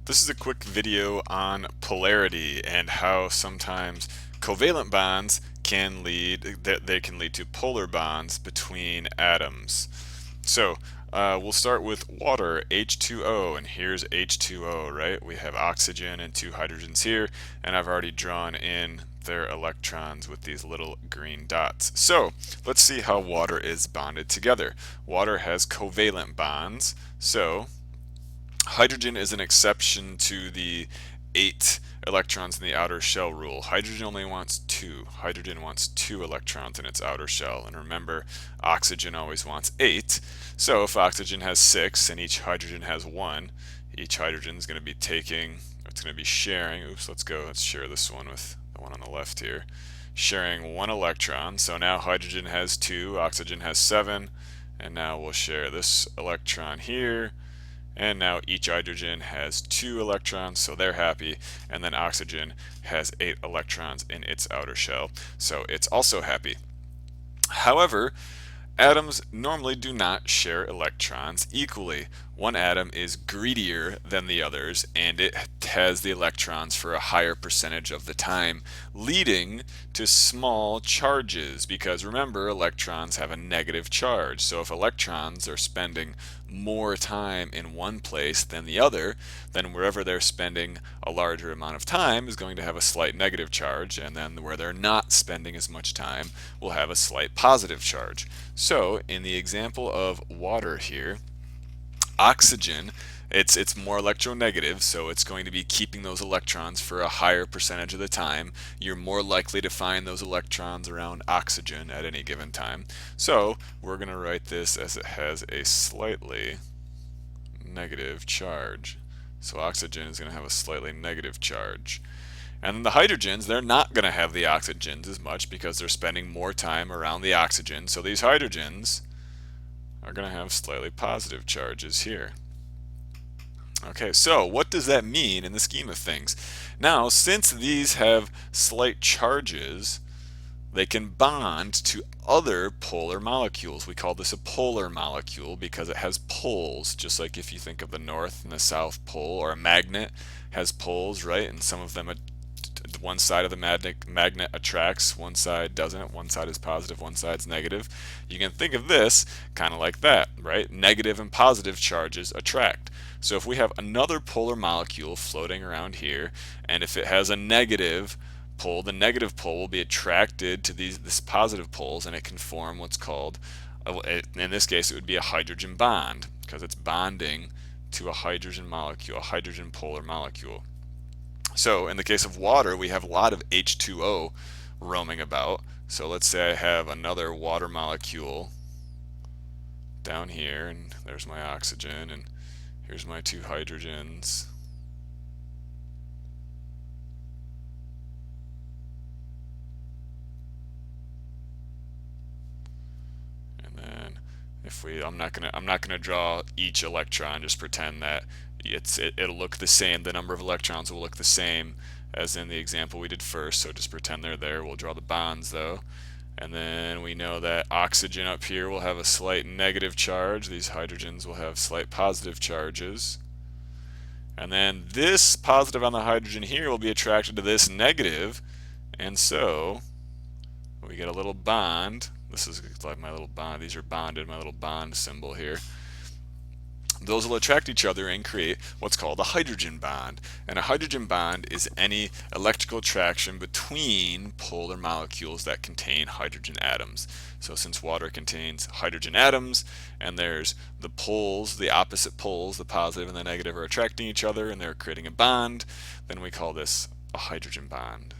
This is a quick video on polarity and how sometimes covalent bonds can they can lead to polar bonds between atoms. So we'll start with water, H2O, and here's H2O, right? We have oxygen and two hydrogens here, and I've already drawn in their electrons with these little green dots. So let's see how water is bonded together. Water has covalent bonds, so hydrogen is an exception to the 8 electrons in the outer shell rule. Hydrogen only wants 2. Hydrogen wants 2 electrons in its outer shell. And remember, oxygen always wants 8. So if oxygen has 6 and each hydrogen has 1, each hydrogen is going to be it's going to be sharing. Oops, let's share this one with the one on the left here. Sharing 1 electron. So now hydrogen has 2, oxygen has 7, and now we'll share this electron here. And now each hydrogen has 2 electrons, so they're happy, and then oxygen has 8 electrons in its outer shell, so it's also happy. However, atoms normally do not share electrons equally. One atom is greedier than the others, and it has the electrons for a higher percentage of the time, leading to small charges, because remember, electrons have a negative charge. So if electrons are spending more time in one place than the other, then wherever they're spending a larger amount of time is going to have a slight negative charge, and then where they're not spending as much time will have a slight positive charge. So in the example of water here, oxygen, it's more electronegative, so it's going to be keeping those electrons for a higher percentage of the time. You're more likely to find those electrons around oxygen at any given time. So we're going to write this as it has a slightly negative charge. So oxygen is going to have a slightly negative charge. And the hydrogens, they're not going to have the oxygens as much because they're spending more time around the oxygen. So these hydrogens are going to have slightly positive charges here. Okay, so what does that mean in the scheme of things? Now, since these have slight charges, they can bond to other polar molecules. We call this a polar molecule because it has poles, just like if you think of the North and the South Pole, or a magnet has poles, right? And some of them, one side of the magnet attracts, one side doesn't, one side is positive, one side's negative. You can think of this kind of like that, right? Negative and positive charges attract. So if we have another polar molecule floating around here, and if it has a negative pole, the negative pole will be attracted to this positive poles, and it can form what's called, in this case it would be a hydrogen bond, because it's bonding to a hydrogen molecule, a hydrogen polar molecule. So in the case of water, we have a lot of H2O roaming about. So let's say I have another water molecule down here, and there's my oxygen, and here's my 2 hydrogens. And then I'm not gonna draw each electron, just pretend that it'll look the same. The number of electrons will look the same as in the example we did first, so just pretend they're there. We'll draw the bonds though. And then we know that oxygen up here will have a slight negative charge. These hydrogens will have slight positive charges. And then this positive on the hydrogen here will be attracted to this negative, and so we get a little bond. This is like my little bond. These are bonded, my little bond symbol here. Those will attract each other and create what's called a hydrogen bond. And a hydrogen bond is any electrical attraction between polar molecules that contain hydrogen atoms. So since water contains hydrogen atoms, and there's the poles, the opposite poles, the positive and the negative, are attracting each other and they're creating a bond, then we call this a hydrogen bond.